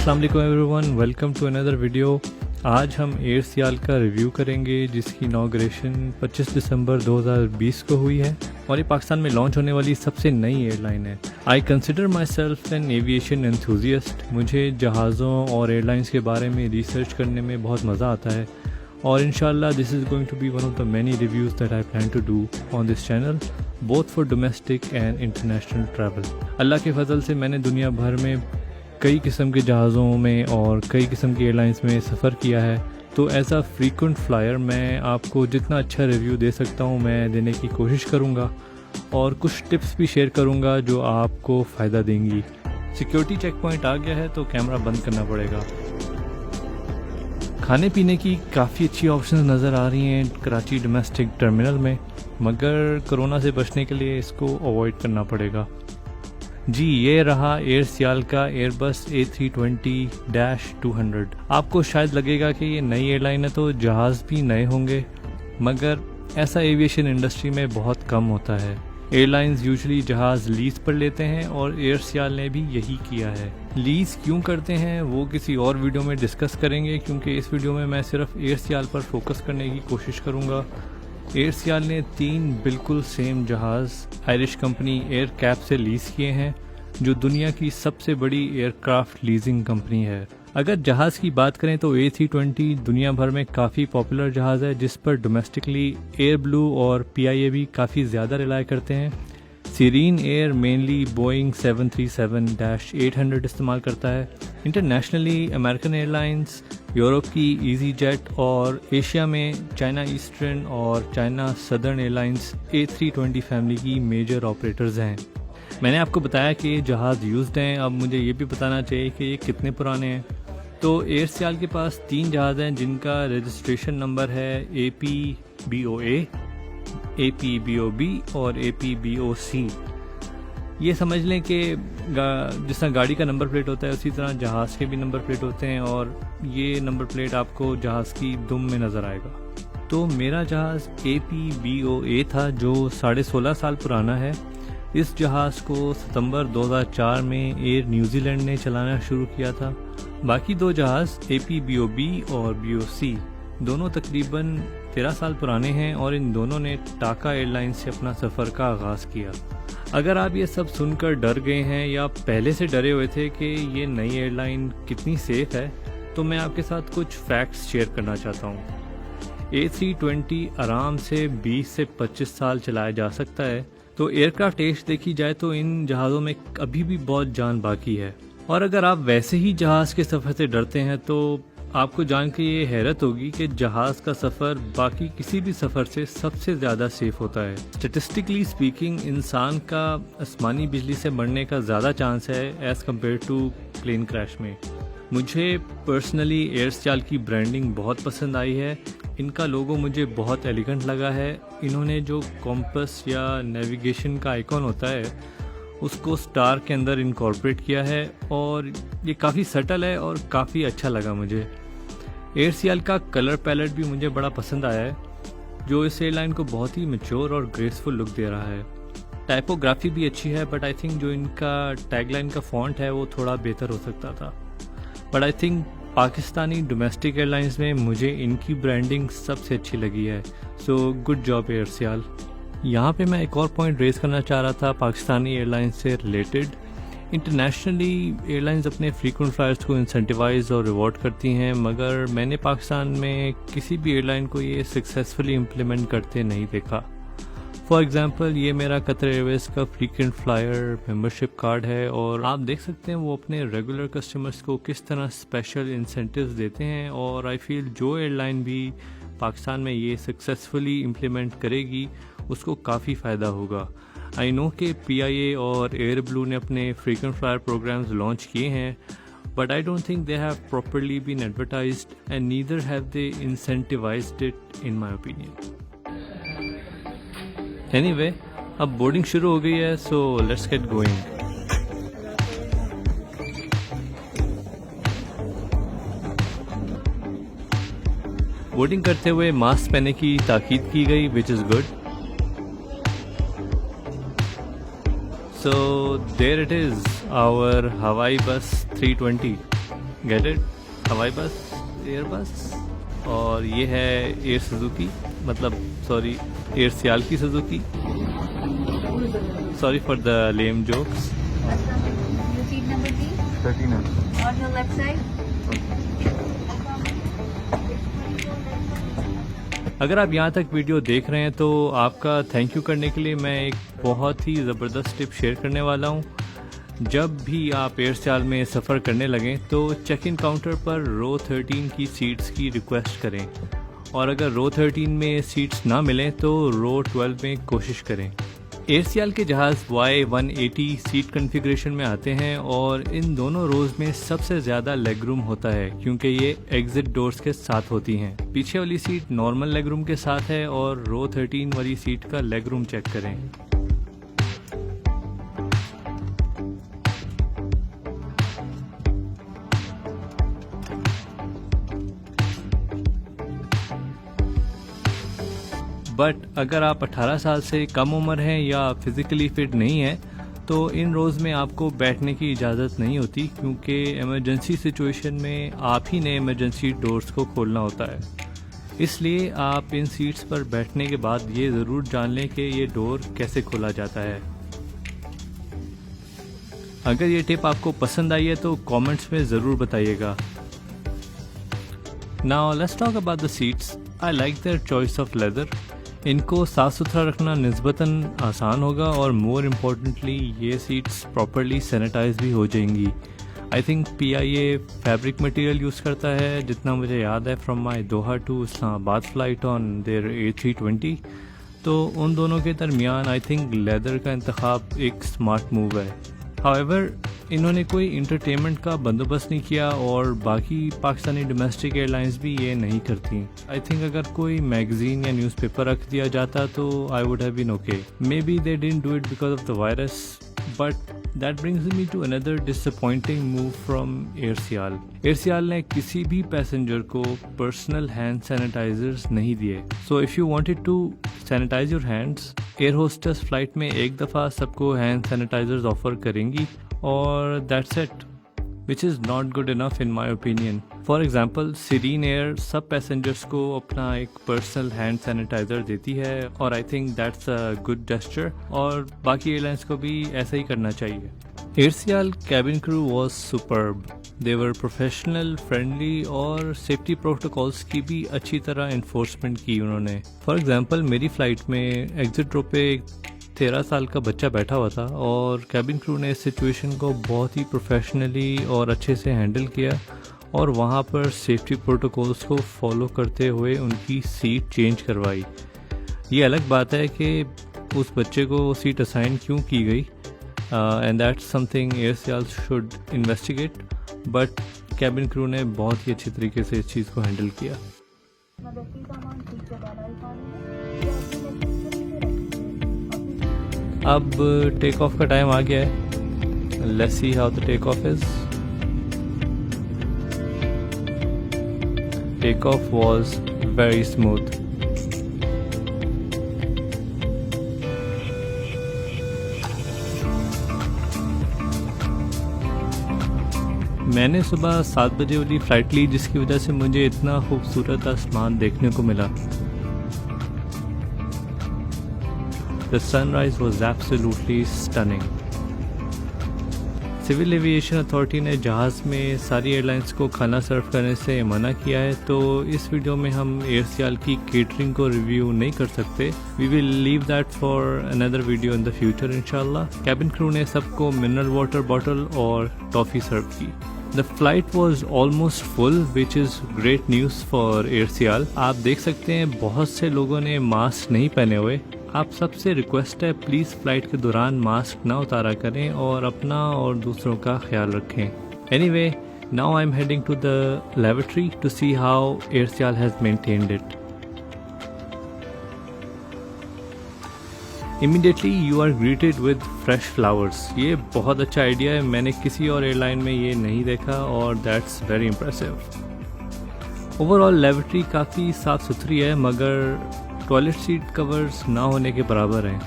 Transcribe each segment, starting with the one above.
अस्सलाम वालेकुम everyone, welcome to another video. आज हम एयर सियाल का रिव्यू करेंगे जिसकी इनॉग्रेशन 25 दिसंबर 2020 को हुई है और ये पाकिस्तान में लॉन्च होने वाली सबसे नई एयरलाइन है। I consider my self N aviation enthusiast. मुझे जहाज़ों और एयरलाइंस के बारे में रिसर्च करने में बहुत मज़ा आता है और इंशाल्लाह this is going to be one of the many reviews that I plan to do on this channel, both for domestic and international travel. अल्लाह के फजल से मैंने दुनिया भर में कई किस्म के जहाज़ों में और कई किस्म की एयरलाइंस में सफ़र किया है, तो एज अ फ्रीक्वेंट फ्लायर मैं आपको जितना अच्छा रिव्यू दे सकता हूँ मैं देने की कोशिश करूँगा और कुछ टिप्स भी शेयर करूँगा जो आपको फ़ायदा देंगी। सिक्योरिटी चेक पॉइंट आ गया है तो कैमरा बंद करना पड़ेगा। खाने पीने की काफ़ी अच्छी ऑप्शंस नज़र आ रही हैं कराची डोमेस्टिक टर्मिनल में, मगर कोरोना से बचने के लिए इसको अवॉइड करना पड़ेगा। जी, ये रहा एयर सियाल का एयरबस A320-200। आपको शायद लगेगा कि ये नई एयरलाइन है तो जहाज़ भी नए होंगे, मगर ऐसा एविएशन इंडस्ट्री में बहुत कम होता है। एयरलाइंस यूजुअली जहाज़ लीज पर लेते हैं और एयर सियाल ने भी यही किया है। लीज क्यों करते हैं वो किसी और वीडियो में डिस्कस करेंगे, क्योंकि इस वीडियो में मैं सिर्फ एयर सियाल पर फोकस करने की कोशिश करूँगा। एयर सियाल ने 3 बिल्कुल सेम जहाज़ आयरिश कंपनी एयर कैप से लीज़ किए हैं, जो दुनिया की सबसे बड़ी एयरक्राफ्ट लीजिंग कंपनी है। अगर जहाज़ की बात करें तो A320 दुनिया भर में काफ़ी पॉपुलर जहाज़ है, जिस पर डोमेस्टिकली एयर ब्लू और PIA भी काफ़ी ज़्यादा रिलाय करते हैं। सीरीन एयर मेनली बोइंग 737-800 इस्तेमाल करता है। इंटरनेशनली अमेरिकन एयरलाइंस, यूरोप की ईजी जेट और एशिया में चाइना ईस्टर्न और China southern airlines A320 family की मेजर ऑपरेटर्स हैं। मैंने आपको बताया कि ये जहाज़ यूज्ड हैं, अब मुझे ये भी बताना चाहिए कि ये कितने पुराने हैं। तो एयर सियाल के पास 3 जहाज़ हैं जिनका रजिस्ट्रेशन नंबर है APBOA, APBOB और APBOC। ये समझ लें कि जिस तरह गाड़ी का नंबर प्लेट होता है उसी तरह जहाज़ के भी नंबर प्लेट होते हैं और ये नंबर प्लेट आपको जहाज़ की दुम में नज़र आएगा। तो मेरा जहाज़ APBOA था जो 16.5 साल पुराना है। इस जहाज़ को सितंबर 2004 में एयर न्यूजीलैंड ने चलाना शुरू किया था। बाकी 2 जहाज़ APBOB और BOC दोनों तकरीबन 13 साल पुराने हैं और इन दोनों ने टाका एयरलाइन से अपना सफ़र का आगाज़ किया। अगर आप ये सब सुनकर डर गए हैं या पहले से डरे हुए थे कि ये नई एयरलाइन कितनी सेफ़ है, तो मैं आपके साथ कुछ फैक्ट्स शेयर करना चाहता हूँ। A320 आराम से 20 से 25 साल चलाया जा सकता है। तो एयरक्राफ्ट एज देखी जाए तो इन जहाज़ों में अभी भी बहुत जान बाकी है। और अगर आप वैसे ही जहाज़ के सफ़र से डरते हैं तो आपको जान के ये हैरत होगी कि जहाज़ का सफ़र बाकी किसी भी सफ़र से सबसे ज़्यादा सेफ होता है। स्टेटिस्टिकली स्पीकिंग इंसान का आसमानी बिजली से मरने का ज़्यादा चांस है as compare to plane crash में। मुझे पर्सनली एयर सियाल की ब्रांडिंग बहुत पसंद आई है। इनका लोगो मुझे बहुत एलिगेंट लगा है। इन्होंने जो कॉम्पस या नेविगेशन का आइकॉन होता है उसको स्टार के अंदर इनकॉर्पोरेट किया है और ये काफ़ी सटल है और काफ़ी अच्छा लगा मुझे। एयर सियाल का कलर पैलेट भी मुझे बड़ा पसंद आया है, जो इस एयरलाइन को बहुत ही मैच्योर और ग्रेसफुल लुक दे रहा है। टाइपोग्राफी भी अच्छी है, बट आई थिंक जो इनका टैगलाइन का फॉन्ट है वो थोड़ा बेहतर हो सकता था। But I think Pakistani domestic airlines में मुझे इनकी ब्रांडिंग सबसे अच्छी लगी है। सो गुड जॉब एयर सियाल। यहाँ पे मैं एक और पॉइंट रेज करना चाह रहा था पाकिस्तानी एयरलाइंस से रिलेटेड। इंटरनेशनली एयरलाइंस अपने फ्रीक्वेंट फ्लायर्स को इंसेंटिवाइज और रिवॉर्ड करती हैं, मगर मैंने पाकिस्तान में किसी भी एयरलाइन को ये सक्सेसफुली इम्प्लीमेंट करते नहीं देखा। फॉर एग्ज़ाम्पल ये मेरा कतर एयरवेज का फ्रीक्वेंट फ्लायर मेंबरशिप कार्ड है और आप देख सकते हैं वो अपने रेगुलर कस्टमर्स को किस तरह स्पेशल इंसेंटिव्स देते हैं। और आई फील जो एयरलाइन भी पाकिस्तान में ये सक्सेसफुली इम्प्लीमेंट करेगी उसको काफ़ी फ़ायदा होगा। आई नो कि PIA और एयर ब्लू ने अपने फ्रीक्वेंट फ्लायर प्रोग्राम्स लॉन्च किए हैं, but I don't think they have properly been advertised and neither have they incentivised it in my opinion. Anyway, अब बोर्डिंग शुरू हो गई है, so let's get going. Boarding करते हुए मास्क पहनने की ताकीद की गई, which is good. So there it is, our हवाई बस 320। गेट इट, हवाई बस, एयर बस। और ये है एयर सुजुकी, मतलब सॉरी एयर सियाल की Suzuki. Sorry for the lame jokes. Seat number 13 और योर लेफ्ट साइड। अगर आप यहाँ तक वीडियो देख रहे हैं तो आपका थैंक यू करने के लिए मैं एक बहुत ही ज़बरदस्त टिप शेयर करने वाला हूँ। जब भी आप एयर सियाल में सफ़र करने लगें तो चेक इन काउंटर पर रो 13 की सीट्स की रिक्वेस्ट करें, और अगर रो 13 में सीट्स ना मिलें तो रो 12 में कोशिश करें। एयर सियाल के जहाज़ Y180 सीट कॉन्फ़िगरेशन में आते हैं और इन दोनों रोज़ में सबसे ज़्यादा लेग रूम होता है क्योंकि ये एग्जिट डोर्स के साथ होती हैं। पीछे वाली सीट नॉर्मल लेग रूम के साथ है और रो 13 वाली सीट का लेग रूम चेक करें। बट अगर आप 18 साल से कम उम्र हैं या फिज़िकली फिट नहीं हैं तो इन रोज़ में आपको बैठने की इजाज़त नहीं होती क्योंकि इमरजेंसी सिचुएशन में आप ही ने इमरजेंसी डोर्स को खोलना होता है। इसलिए आप इन सीट्स पर बैठने के बाद ये ज़रूर जान लें कि ये डोर कैसे खोला जाता है। अगर ये टिप आपको पसंद आई है तो कमेंट्स में ज़रूर बताइएगा। Now let's talk about the seats. I like their choice of leather. इनको साफ़ सुथरा रखना निस्बतन आसान होगा और मोर इम्पोर्टेंटली ये सीट्स प्रॉपरली सैनिटाइज भी हो जाएंगी। आई थिंक PIA फैब्रिक मटेरियल यूज़ करता है जितना मुझे याद है from my Doha to Islamabad flight on their A320। तो उन दोनों के दरमियान आई थिंक लेदर का इंतखाब एक स्मार्ट मूव है। हाउएवर इन्होंने कोई इंटरटेनमेंट का बंदोबस्त नहीं किया और बाकी पाकिस्तानी डोमेस्टिक एयरलाइंस भी ये नहीं करती। आई थिंक अगर कोई मैगजीन या न्यूज़पेपर रख दिया जाता तो I would have been okay. Maybe they didn't do it because of the virus, but that brings me to another disappointing move from Air Sial. Air Sial ने किसी भी पैसेंजर को पर्सनल हैंड सैनिटाइजर्स नहीं दिए। So if you wanted to sanitize your hands, air hostess flight में एक दफ़ा सबको हैंड सैनिटाइजर्स ऑफर करेंगी और that's it, which is not good enough in my opinion. For example Serene Air सब passengers को अपना एक पर्सनल हैंड सैनिटाइज़र देती है और I think that's a good gesture, और बाकी एयरलाइंस को भी ऐसा ही करना चाहिए। Air Sial cabin crew was superb. They were professional, friendly और सेफ्टी प्रोटोकॉल्स की भी अच्छी तरह इन्फोर्समेंट की उन्होंने। फॉर एग्जाम्पल मेरी फ़्लाइट में एग्जिट रो पे 13 साल का बच्चा बैठा हुआ था और कैबिन क्रू ने इस सिचुएशन को बहुत ही प्रोफेशनली और अच्छे से हैंडल किया और वहाँ पर सेफ्टी प्रोटोकॉल्स को फॉलो करते हुए उनकी सीट चेंज करवाई। ये अलग बात है कि उस बच्चे को वो सीट असाइन क्यों की गई, and that's something air Sial should investigate, but cabin crew ने बहुत ही अच्छी तरीके से इस चीज़ को हैंडल किया। अब टेक ऑफ का टाइम आ गया है। Let's see how the take off is. Take off was very smooth. मैंने सुबह 7 बजे वाली फ़्लाइट ली जिसकी वजह से मुझे इतना खूबसूरत आसमान देखने को मिला। The sunrise was absolutely stunning. Civil aviation authority ने जहाज़ में सारी एयरलाइंस को खाना सर्व करने से मना किया है, तो इस वीडियो में हम एयर सियाल की केटरिंग को रिव्यू नहीं कर सकते। We will leave that for another video in the future इंशाल्लाह। कैबिन क्रू ने सबको मिनरल वाटर बॉटल और टॉफ़ी सर्व की। The flight was almost full which is great news for Air Sial. आप देख सकते हैं बहुत से लोगों ने मास्क नहीं पहने हुए। आप सबसे रिक्वेस्ट है प्लीज़ फ़्लाइट के दौरान मास्क ना उतारा करें और अपना और दूसरों का ख्याल रखें। Anyway, now I am heading to the lavatory to see how air Sial has maintained it. Immediately you are greeted with fresh flowers. ये बहुत अच्छा आइडिया है, मैंने किसी और एयरलाइन में ये नहीं देखा और that's very impressive. Overall laboratory काफ़ी साफ़ सुथरी है मगर टॉयलेट सीट कवर्स ना होने के बराबर हैं।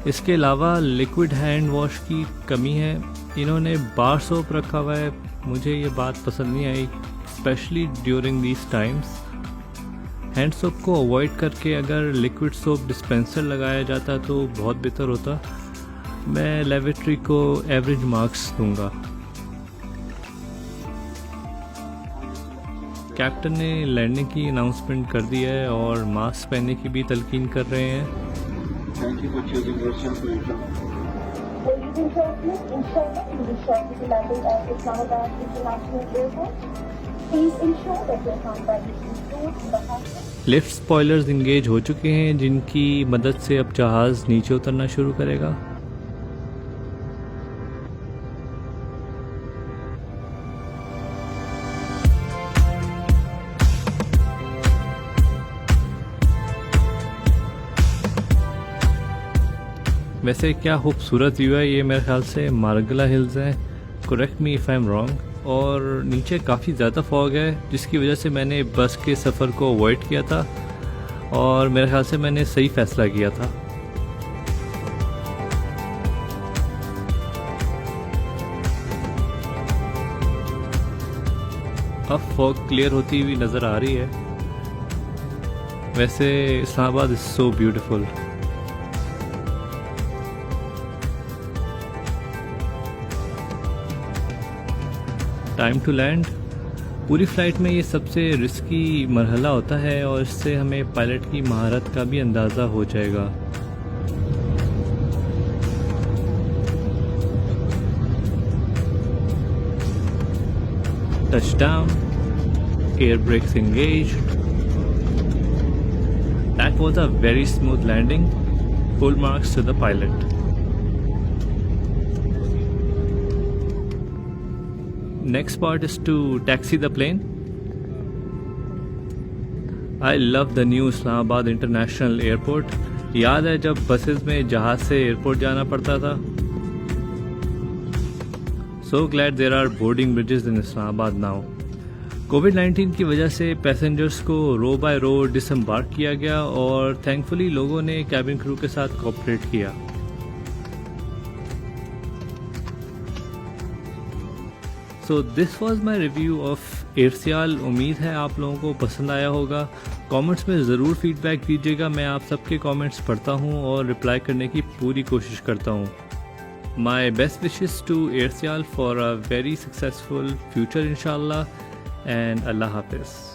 इसके अलावा लिक्विड हैंड वॉश की कमी है इन्होंने बार सोप रखा हुआ है, मुझे ये बात पसंद नहीं आई, specially during these times. Hand soap को अवॉइड करके अगर लिक्विड सोप डिस्पेंसर लगाया जाता तो बहुत बेहतर होता। मैं लेवेट्री को एवरेज मार्क्स दूंगा। कैप्टन ने लैंडिंग की अनाउंसमेंट कर दी है और मास्क पहनने की भी तलकीन कर रहे हैं। Thank you for choosing Russian for your travel. Ladies and gentlemen, inshallah, you will shortly be landing at Islamabad International Airport. Please ensure that your hand is installed in the handle. Lift spoilers engage हो चुके हैं, जिनकी मदद से अब जहाज़ नीचे उतरना शुरू करेगा। वैसे क्या खूबसूरत व्यू है ये, मेरे ख्याल से मारगला हिल्स हैं, correct me if I am wrong. और नीचे काफ़ी ज़्यादा फॉग है, जिसकी वजह से मैंने बस के सफ़र को अवॉइड किया था और मेरे ख्याल से मैंने सही फ़ैसला किया था। अब फॉग क्लियर होती हुई नज़र आ रही है। वैसे Islamabad is so beautiful. Time to land. पूरी फ़्लाइट में ये सबसे रिस्की मरहला होता है और इससे हमें पायलट की महारत का भी अंदाज़ा हो जाएगा। Touchdown, air brakes engaged. That was a very smooth landing. Full marks to the pilot. Next part is to taxi the plane. I love the new Islamabad International Airport. याद है जब बसेस में जहाज से एयरपोर्ट जाना पड़ता था? So glad there are boarding bridges in Islamabad now. कोविड-19 की वजह से पैसेंजर्स को रो बाय रो डिसम्बार्क किया गया और थैंकफुली लोगों ने कैबिन क्रू के साथ कोऑपरेट किया। So this was my review of AirSial. उम्मीद है आप लोगों को पसंद आया होगा। कमेंट्स में ज़रूर फीडबैक दीजिएगा, मैं आप सबके कमेंट्स पढ़ता हूँ और रिप्लाई करने की पूरी कोशिश करता हूँ। My best wishes to AirSial for a very successful future इंशाल्लाह, एंड अल्लाह हाफिज़।